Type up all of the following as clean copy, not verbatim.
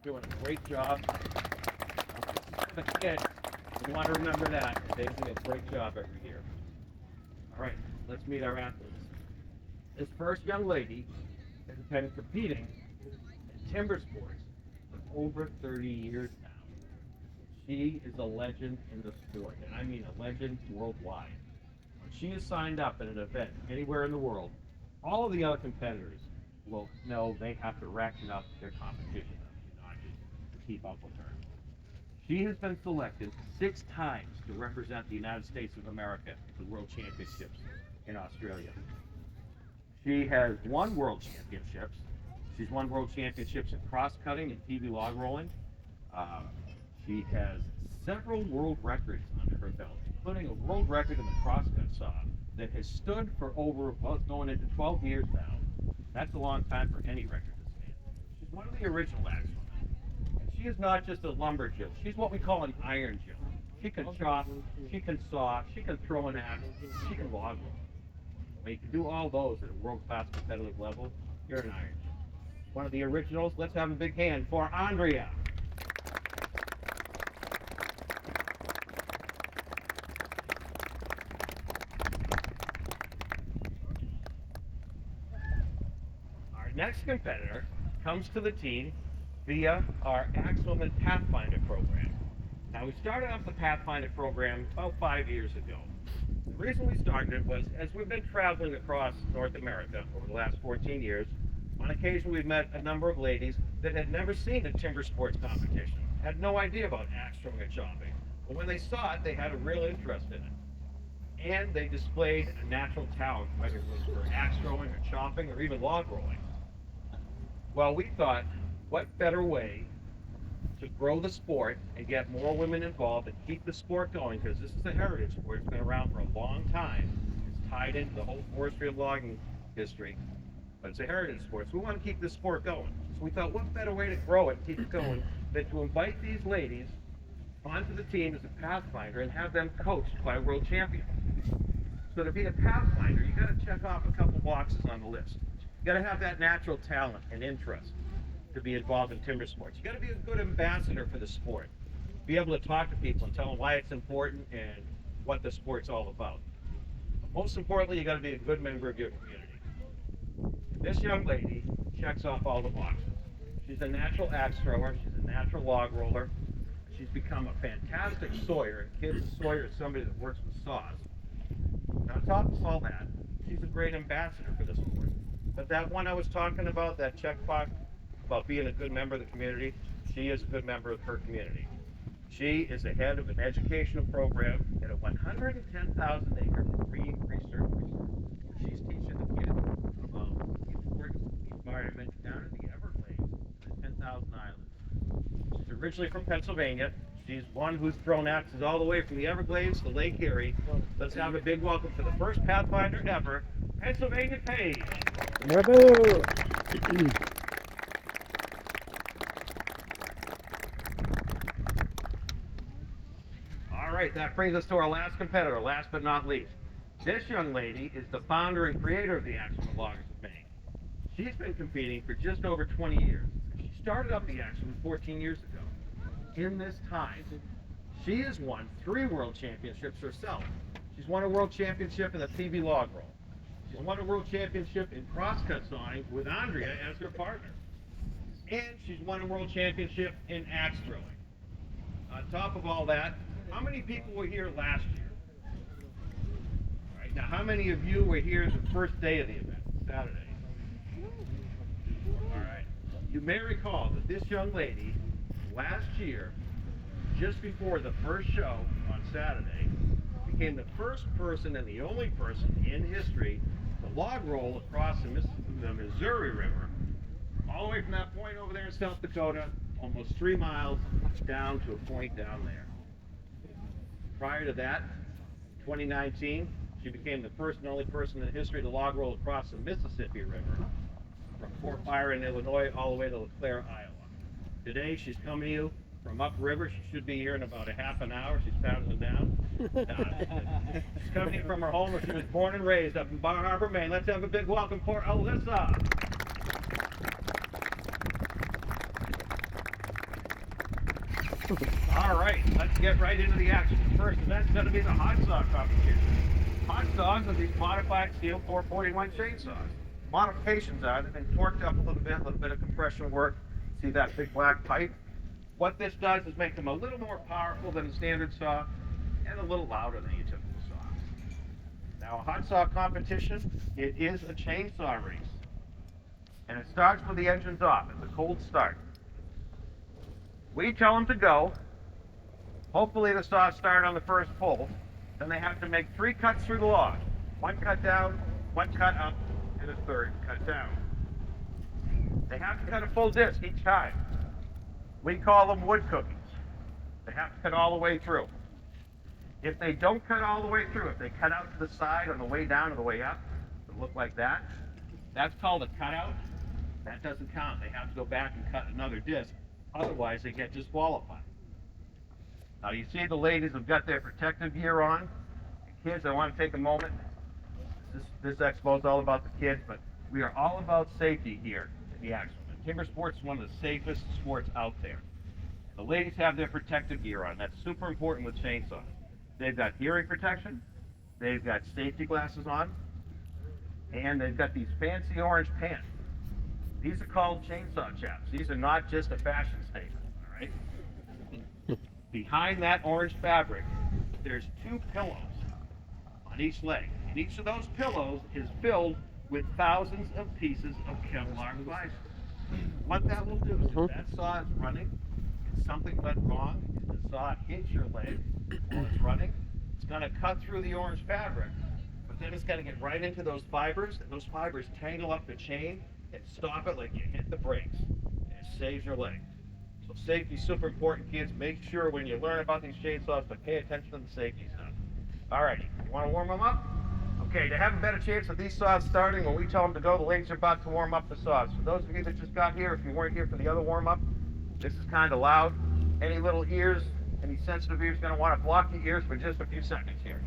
doing a great job. The kid, you want to remember that. They do a great job every year. All right, let's meet our athletes. This first young lady has been competing in timber sports for over 30 years now. She is a legend in the sport, and I mean a legend worldwide. When she is signed up at an event anywhere in the world, all of the other competitors will know they have to ratchet up their competition notches to keep up with her. She has been selected 6 times to represent the United States of America at the World Championships in Australia. She has won World Championships. She's won World Championships in cross-cutting and TV log rolling. She has several world records under her belt, including a world record in the cross-cut saw that has stood for over, well, it's going into 12 years now. That's a long time for any record to stand. She's one of the original axemen. And she is not just a lumber jill. She's what we call an iron jill. She can chop, she can saw, she can throw an axe, she can log roll. When you can do all those at a world-class competitive level, you're an iron jill. One of the originals. Let's have a big hand for Andrea. Next competitor comes to the team via our Axewoman Pathfinder Program. Now, we started off the Pathfinder Program about 5 years ago. The reason we started it was, as we've been traveling across North America over the last 14 years, on occasion we've met a number of ladies that had never seen a timber sports competition, had no idea about axe throwing and chopping. But when they saw it, they had a real interest in it. And they displayed a natural talent, whether it was for axe throwing or chopping or even log rolling. Well, we thought, what better way to grow the sport and get more women involved and keep the sport going, because this is a heritage sport. It's been around for a long time. It's tied into the whole forestry and logging history, but it's a heritage sport, so we want to keep this sport going. So we thought, what better way to grow it and keep it going than to invite these ladies onto the team as a Pathfinder and have them coached by a world champion. So to be a Pathfinder, you got to check off a couple boxes on the list. You got to have that natural talent and interest to be involved in timber sports. You got to be a good ambassador for the sport. Be able to talk to people and tell them why it's important and what the sport's all about. But most importantly, you got to be a good member of your community. This young lady checks off all the boxes. She's a natural axe thrower. She's a natural log roller. She's become a fantastic sawyer. And kids, a sawyer is somebody that works with saws. And on top of all that, she's a great ambassador for the sport. But that one I was talking about, that checkbox about being a good member of the community, she is a good member of her community. She is the head of an educational program at a 110,000-acre marine research resort. She's teaching the kids about the importance of the environment down in the Everglades, the 10,000 islands. She's originally from Pennsylvania. She's one who's thrown axes all the way from the Everglades to Lake Erie. Let's have a big welcome to the first Pathfinder ever, Pennsylvania Paige. Bravo! All right, that brings us to our last competitor, last but not least. This young lady is the founder and creator of the Axewoman Loggers of Maine. She's been competing for just over 20 years. She started up the Axewoman 14 years ago. In this time, she has won 3 world championships herself. She's won a world championship in the TV log roll. She's won a world championship in crosscut sawing with Andrea as her partner. And she's won a world championship in axe throwing. On top of all that, how many people were here last year? All right, now how many of you were here the first day of the event, Saturday? All right. You may recall that this young lady, last year, just before the first show on Saturday, became the first person and the only person in history to log roll across the Missouri River, all the way from that point over there in South Dakota, almost 3 miles down to a point down there. Prior to that, 2019, she became the first and only person in history to log roll across the Mississippi River from Fort Byron, Illinois, all the way to LeClaire, Iowa. Today, she's coming to you from upriver. She should be here in about a half an hour. She's paddling down. She's coming in from her home where she was born and raised up in Bar Harbor, Maine. Let's have a big welcome for Alysa. All right, let's get right into the action. The first event's going to be the hot saw competition. Hot saws are these modified steel 441 chainsaws. Modifications are they've been torqued up a little bit of compression work. See that big black pipe? What this does is make them a little more powerful than a standard saw and a little louder than your typical saw. Now, a hot saw competition, it is a chainsaw race. And it starts with the engines off. It's a cold start. We tell them to go. Hopefully the saws start on the first pull. Then they have to make 3 cuts through the log. 1 cut down, 1 cut up, and a 3rd cut down. They have to cut a full disc each time. We call them wood cookies. They have to cut all the way through. If they don't cut all the way through, if they cut out to the side on the way down or the way up, it'll look like that. That's called a cutout. That doesn't count. They have to go back and cut another disc. Otherwise, they get disqualified. Now, you see the ladies have got their protective gear on. Kids, I want to take a moment. This expo is all about the kids, but we are all about safety here at the expo. Timber sports is one of the safest sports out there. The ladies have their protective gear on. That's super important with chainsaws. They've got hearing protection. They've got safety glasses on. And they've got these fancy orange pants. These are called chainsaw chaps. These are not just a fashion statement, all right? Behind that orange fabric, there's 2 pillows on each leg. And each of those pillows is filled with thousands of pieces of Kevlar visor. What that will do is if that saw is running, if something went wrong, if the saw hits your leg while it's running, it's going to cut through the orange fabric. But then it's going to get right into those fibers, and those fibers tangle up the chain and stop it like you hit the brakes. And it saves your leg. So safety is super important, kids. Make sure when you learn about these chainsaws to pay attention to the safety stuff. Alrighty, you want to warm them up? Okay, to have a better chance of these saws starting, when we tell them to go, the ladies are about to warm up the saws. For those of you that just got here, if you weren't here for the other warm-up, this is kind of loud. Any little ears, any sensitive ears, going to want to block the ears for just a few seconds here.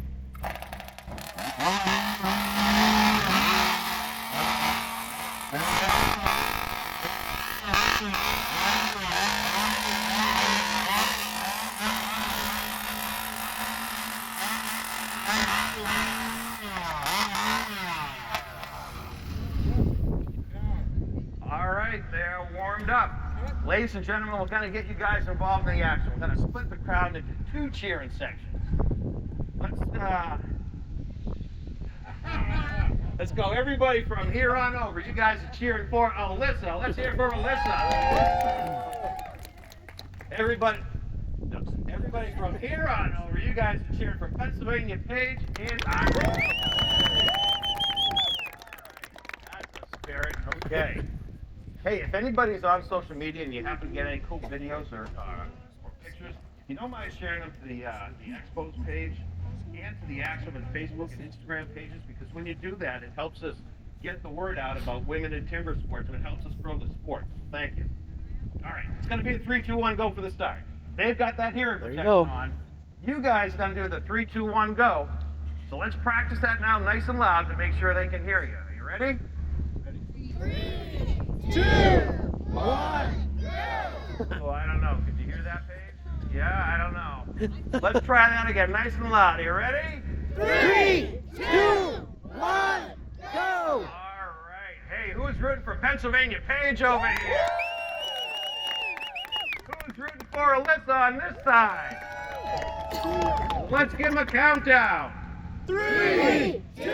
All right, they're warmed up. Ladies and gentlemen, we're going to get you guys involved in the action. We're going to split the crowd into 2 cheering sections. Let's go. Everybody from here on over, you guys are cheering for Alysa. Let's hear for Alysa. Everybody from here on over, you guys are cheering for Pennsylvania Page and Ira. That's the spirit. Okay. Hey, if anybody's on social media and you happen to get any cool videos or pictures, you don't mind sharing them to the Expos page and to the Action and Facebook and Instagram pages, because when you do that, it helps us get the word out about women in timber sports, and it helps us grow the sport. Thank you. All right, it's going to be the 3, 2, 1, go for the start. They've got that hearing protection on. You guys are going to do the 3, 2, 1, go. So let's practice that now nice and loud to make sure they can hear you. Are you ready? 3, 2, 1, go! Oh, I don't know. Could you hear that, Paige? Yeah, I don't know. Let's try that again, nice and loud. Are you ready? 3, 2, 1, go! All right. Hey, who's rooting for Pennsylvania Page over here? Who's rooting for Alysa on this side? Let's give them a countdown. 3, 2,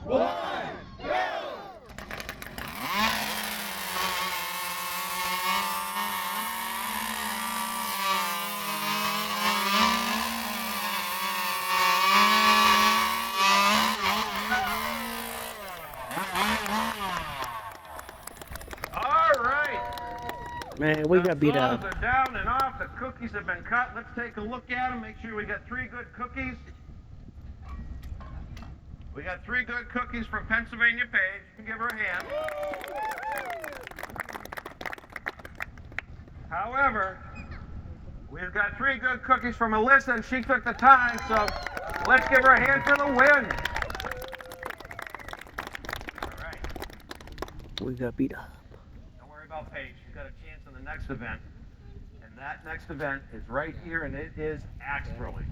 1, go! Man, we got beat up. The saws are down and off. The cookies have been cut. Let's take a look at them. Make sure we got 3 good cookies. We got 3 good cookies from Pennsylvania Page. You can give her a hand. However, we've got 3 good cookies from Alysa, and she took the time, so let's give her a hand for the win. All right. We got beat up. Don't worry about Paige. She's got a chance in the next event. And And that next event is right here, and it is axe throwing.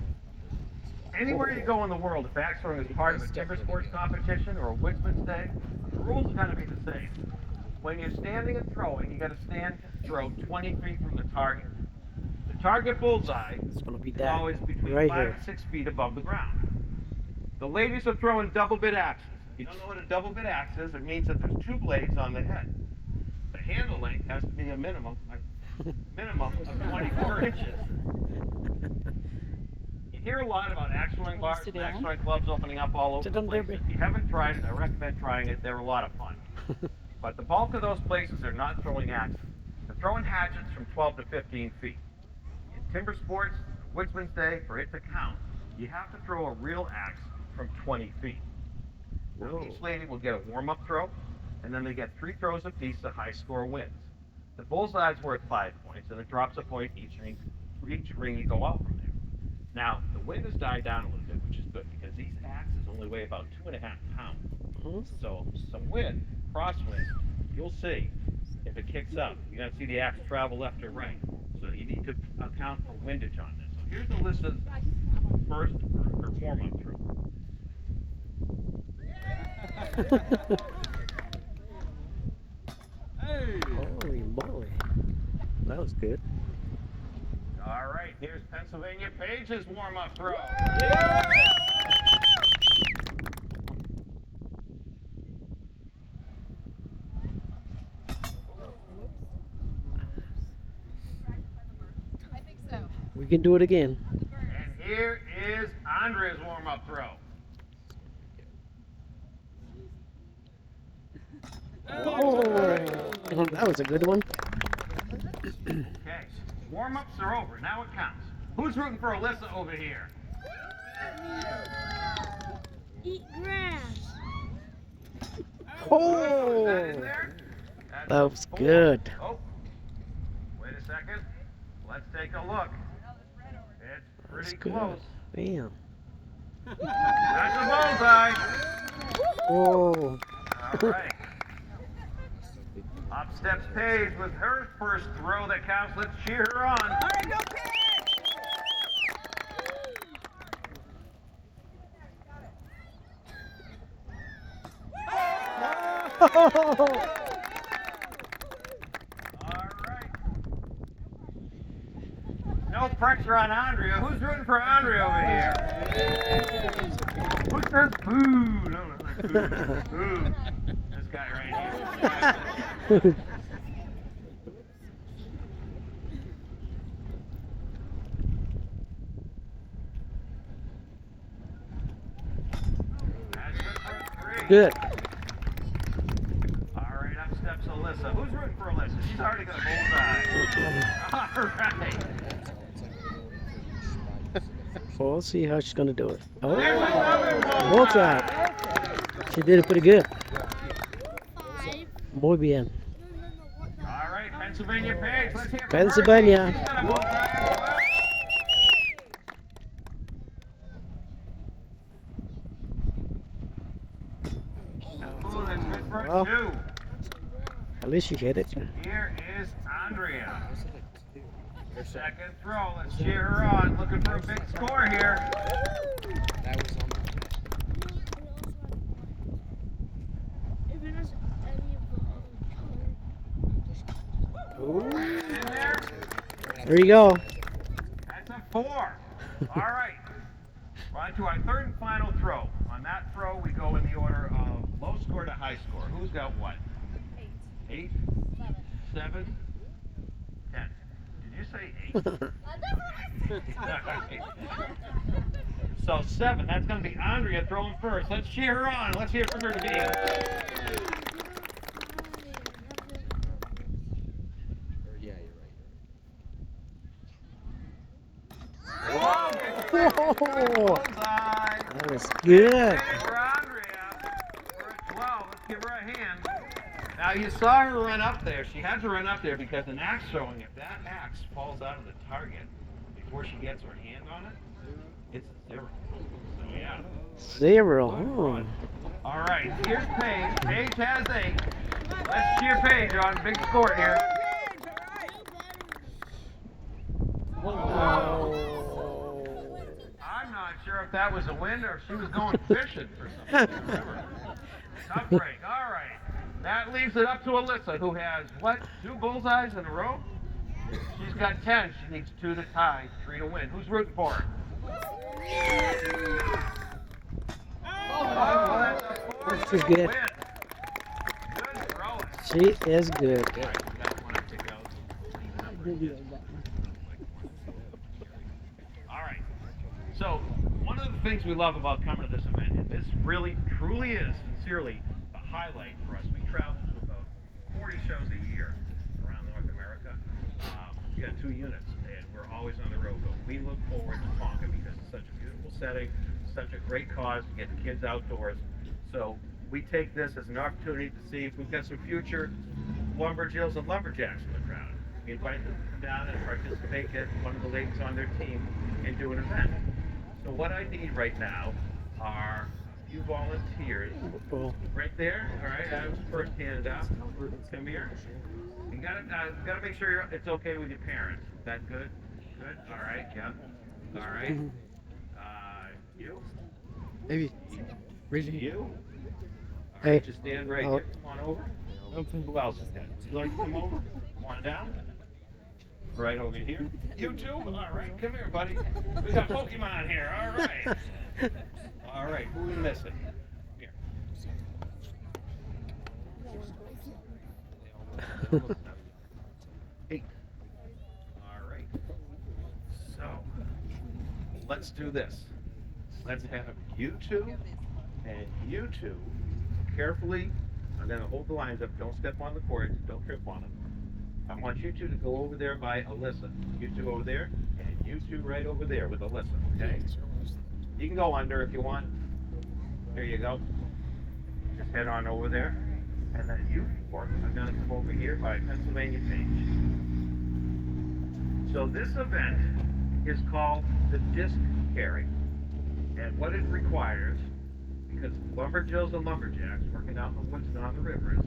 Anywhere you go in the world, if axe throwing is part of a timber sports competition or a woodsman's day, the rules are going to be the same. When you're standing and throwing, you got to stand and throw 20 feet from the target. The target bullseye It's gonna be is that always between right 5 here. and 6 feet above the ground. The ladies are throwing double bit axes. If you don't know what a double bit axe is, it means that there's 2 blades on the head. The handle length has to be a minimum of 24 inches. You hear a lot about axe throwing bars and axe throwing clubs opening up all over Sit the down, place. Debbie. If you haven't tried it, I recommend trying it. They're a lot of fun. But the bulk of those places are not throwing axes. They're throwing hatchets from 12 to 15 feet. In timber sports, Woodsman's Day, for it to count, you have to throw a real axe from 20 feet. Now, each lady will get a warm-up throw, and then they get 3 throws apiece. The high score wins. The bullseye's worth 5 points, and it drops a point each ring you go out from there. Now, the wind has died down a little bit, which is good, because these axes only weigh about 2.5 pounds. So, some wind, crosswind, you'll see if it kicks up. You're going to see the axe travel left or right. So you need to account for windage on this. So here's Alysa's first or warm-up throw. Holy moly. That was good. All right, here's Pennsylvania Paige's warm-up throw. We can do it again. And here is Andrea's warm-up throw. Oh, that was a good one. Okay, warm-ups are over. Now it counts. Who's rooting for Alysa over here? Eat grass. Oh, is that in there? That's That a was 4. good. Oh, wait a second. Let's take a look. It's That's pretty good. close. Damn. That's a bullseye. Oh. All right. Up steps Paige with her first throw that counts. Let's cheer her on. All right, go Paige! All right. No pressure on Andrea. Who's rooting for Andrea over here? Who says boo? No, not boo. Boo. This guy right here. That's good for 3. Good. All right, up steps Alysa. Who's rooting for Alysa? She's already got a bullseye. All right. Well, we'll see how she's gonna do it. There's Oh, another bullseye. She did it pretty good. 5. Muy bien. All right, Pennsylvania Paige. Let's hear from Pennsylvania. her. She's got a bullseye. Ooh, that's good for Well. 2. At least she hit it. Here is Andrea. Second throw. Let's cheer her on. Looking for a big score here. In there. There you go. That's a 4. All right. We're on to our third and final throw. On that throw, we go in the order of low score to high score. Who's got what? 8. 7. 10. Did you say 8? So 7. That's going to be Andrea throwing first. Let's cheer her on. Let's hear from her to begin. Oh, Bullseye. that was good. For Andrea. We're at 12. Let's give her a hand. Now you saw her run up there. She had to run up there because an axe throwing, if that axe falls out of the target before she gets her hand on it, it's a 0. So yeah. 0. Oh. All right, here's Paige. Paige has 8. Let's cheer Paige on. Big score here. if that was a win or if she was going fishing for something. Remember. Tough break. All right. That leaves it up to Alyssa, who has, what, 2 bullseyes in a row? She's got 10. She needs 2 to tie, 3 to win. Who's rooting for her? Oh, that's a 4. She's good. Win. Good throwing. She is good. All right, we got one to pick out. All right. So, one of the things we love about coming to this event, and this really, truly is, sincerely, a highlight for us. We travel to about 40 shows a year around North America. We got 2 units, and we're always on the road. But we look forward to Ponca because it's such a beautiful setting, such a great cause to get the kids outdoors. So we take this as an opportunity to see if we've got some future lumberjills and lumberjacks in the crowd. We invite them to come down and participate, get one of the ladies on their team, and do an event. So what I need right now are a few volunteers. Right there. All right, I was first hand up. Come here. You gotta make sure it's okay with your parents. Is that good? Good. All right. Yeah. All right. You. Maybe. You. All Hey. right, just stand right here. Come on over. Who else is that? Would you like to come over? Come on down. Right over here. You too? All right. Come here, buddy. We got Pokemon here. All right. All right. Who are we missing? Here. Eight. All right. So, let's do this. Let's have you two and you two carefully. I'm going to hold the lines up. Don't step on the cords. Don't trip on them. I want you two to go over there by Alysa. You two over there, and you two right over there with Alysa, okay? You can go under if you want. There you go. Just head on over there. And then you four are going to come over here by Pennsylvania Page. So this event is called the Disc Carry. And what it requires, because lumberjills and lumberjacks working out in the woods and on the rivers,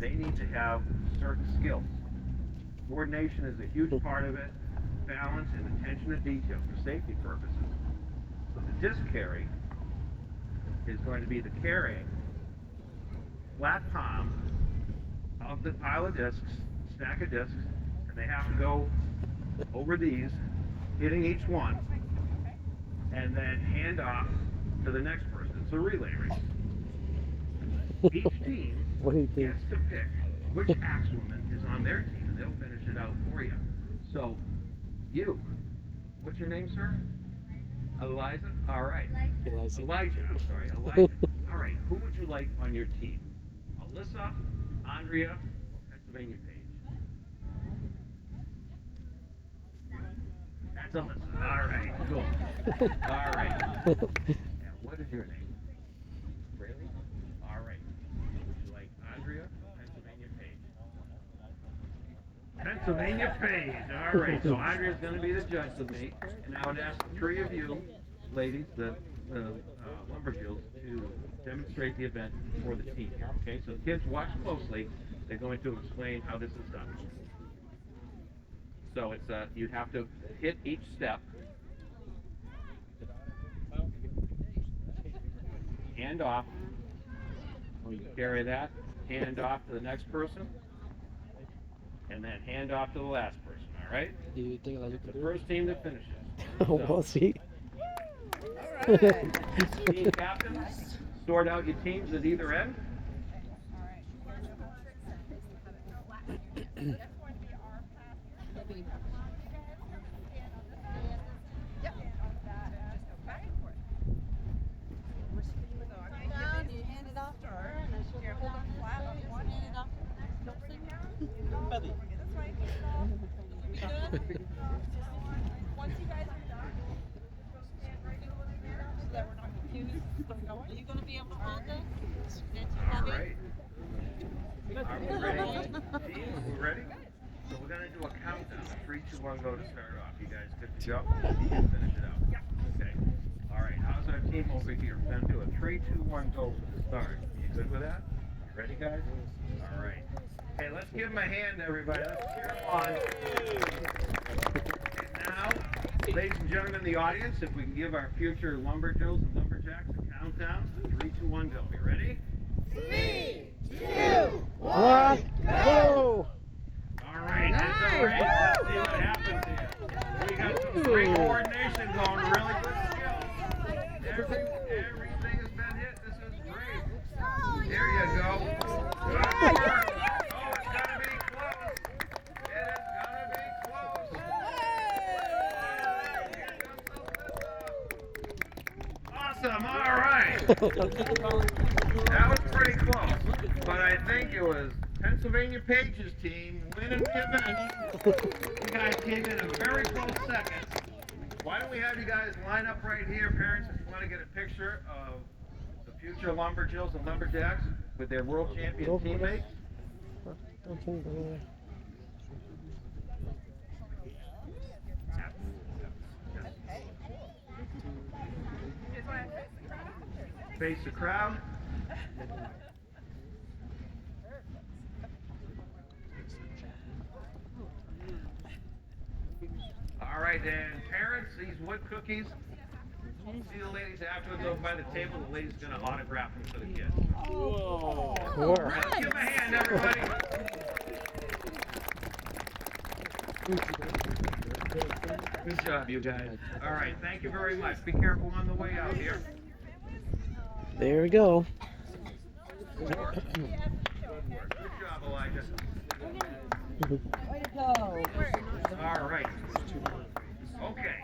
they need to have certain skills. Coordination is a huge part of it, balance and attention to detail for safety purposes. So the disc carry is going to be the carrying flat palm of the pile of discs, stack of discs, and they have to go over these, hitting each one, and then hand off to the next person. It's a relay race. Each team What do you think? gets to pick which axleman is on their team, and they'll finish it out for you. So, you, what's your name, sir? Eliza? All right. Elijah. Elijah, I'm sorry, Elijah. All right, who would you like on your team? Alyssa, Andrea, or Pennsylvania Page? That's Alyssa. All right, cool. All right. Now, what is your name? Really? All right. Would you like Andrea or Pennsylvania Page? Pennsylvania Page. All right, so Andrea's going to be the judge with me, and I would ask the 3 of you, ladies, the lumberjills, to demonstrate the event for the team. Okay, so kids, watch closely. They're going to explain how this is done. So it's you have to hit each step. Hand off. When you carry that, hand off to the next person, and then hand off to the last person. All right? Do you think Elijah The could do first team that finishes. it? We'll see. Team captain, sort out your teams at either end. Once you guys are done, go stand right over there so that we're not confused. Are you going to be able to hold this? All right. Are we ready? Team, we ready? So we're gonna do a countdown. 3, 2, 1, go to start off. You guys good to go? Finish it out. Yeah. Okay. All right. How's our team over here? We're gonna do a 3, 2, 1, go for the start. You good with that? Ready, guys? All right. Hey, let's give them a hand, everybody. Let's cheer them on. And now, ladies and gentlemen. gentlemen in the audience, if we can give our future lumberjills and lumberjacks a countdown. 3, 2, 1, go. You ready? 3, 2, 1, go! All right, it's a race. Let's see what happens here. We got some great coordination going, really good skills. Everything has been hit. This is great. There you go. Good work. Oh, it's gonna be close. It is gonna be close. Awesome. All right. That was pretty close, but I think it was Pennsylvania Page's team winning the event. You guys came in a very close second. Why don't we have you guys line up right here, parents, if you want to get a picture of the future lumberjills and lumberjacks with their world champion teammates. Face the crowd. All right, and parents, these wood cookies. See the ladies afterwards over by the table. The lady's going to autograph them for the kids. Whoa. Let's give them a hand, everybody. Good job, you guys. All right, thank you very much. Be careful on the way out here. There we go. Good work. Good job, Elijah. Way to go. All right. Okay.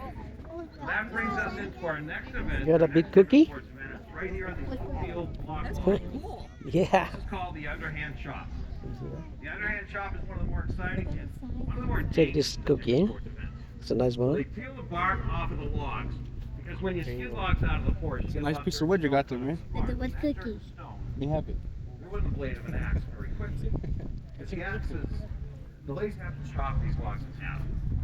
So that brings us into our next event. You got a big cookie? Sports event. It's right here on the field block. Yeah. This is called the Underhand Shop. The Underhand Shop is one of the more exciting and one of the more Take this cookie. sports events. It's a nice They one. peel the bark off of the logs because when you skin logs out of the forest, It's a nice piece of wood you got there, man. With the wood cookie. Be happy. You wouldn't blade of an axe very quickly. Because the axes, the ladies have to chop these logs in half.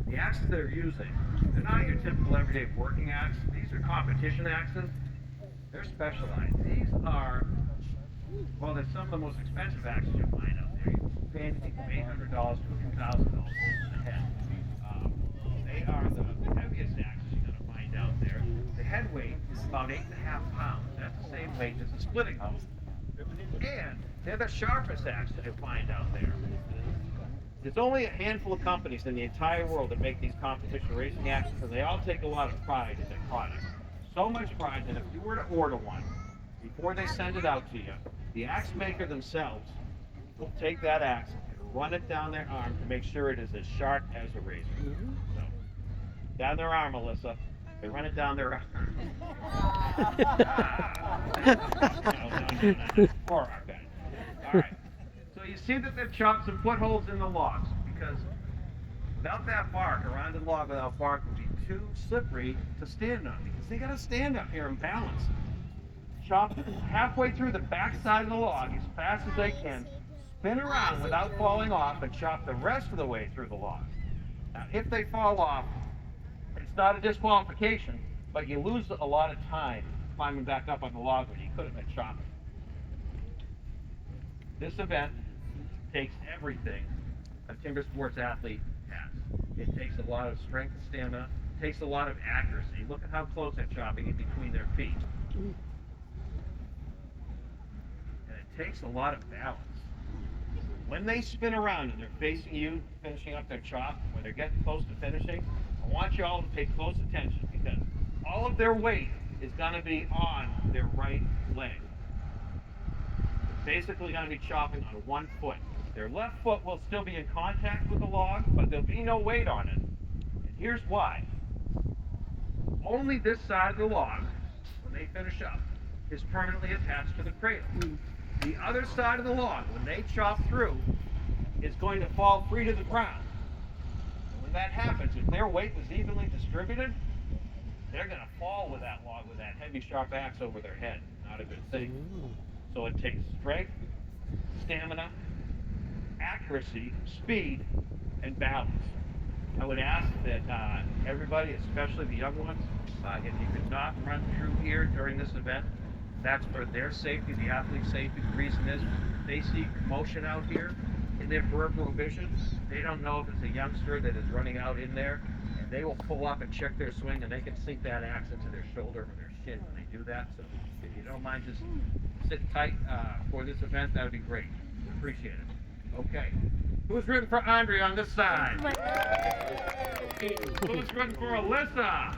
The axes they're using, they're not your typical everyday working axe. These are competition axes. They're specialized. These are, well, they're some of the most expensive axes you'll find out there. You pay anything from $800 to $2,000 a head. They are the heaviest axes you're going to find out there. The head weight is about 8.5 pounds. That's the same weight as a splitting hoe. And they're the sharpest axes you'll find out there. There's only a handful of companies in the entire world that make these competition racing axes, and they all take a lot of pride in their product. So much pride that if you were to order one, before they send it out to you, the axe maker themselves will take that axe and run it down their arm to make sure it is as sharp as a razor. So, down their arm, Alyssa. They run it down their arm. No. Forearm, guys. All right. So you see that they've chopped some footholds in the logs because without that bark, a rounded log without bark would be too slippery to stand on because they got to stand up here and balance. Chop halfway through the back side of the log as fast as they can, spin around without falling off, and chop the rest of the way through the log. Now, if they fall off, it's not a disqualification, but you lose a lot of time climbing back up on the log when you could have been chopping. This event takes everything a timber sports athlete has. It takes a lot of strength and stamina. It takes a lot of accuracy. Look at how close they're chopping in between their feet. And it takes a lot of balance. When they spin around and they're facing you, finishing up their chop, when they're getting close to finishing, I want you all to pay close attention because all of their weight is going to be on their right leg. They're basically going to be chopping on one foot. Their left foot will still be in contact with the log, but there'll be no weight on it. And here's why. Only this side of the log, when they finish up, is permanently attached to the cradle. The other side of the log, when they chop through, is going to fall free to the ground. And when that happens, if their weight was evenly distributed, they're going to fall with that log with that heavy, sharp axe over their head. Not a good thing. So it takes strength, stamina, accuracy, speed, and balance. I would ask that everybody, especially the young ones, if you could not run through here during this event, that's for their safety, the athlete's safety. The reason is they see commotion out here in their peripheral vision. They don't know if it's a youngster that is running out in there they will pull up and check their swing, and they can sink that axe into their shoulder or their shin when they do that. So if you don't mind just sit tight for this event, that would be great. Appreciate it. Okay. Who's rooting for Andre on this side? Who's rooting for Alyssa?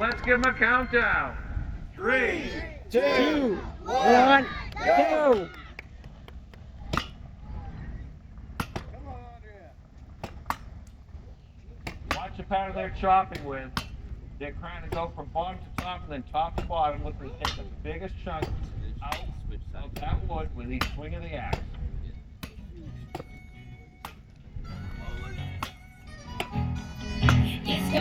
Let's give them a countdown. 3, 2, 1, go! Watch the pattern they're chopping with. They're trying to go from bottom to top and then top to bottom, looking to take the biggest chunk out of that wood with each swing of the axe.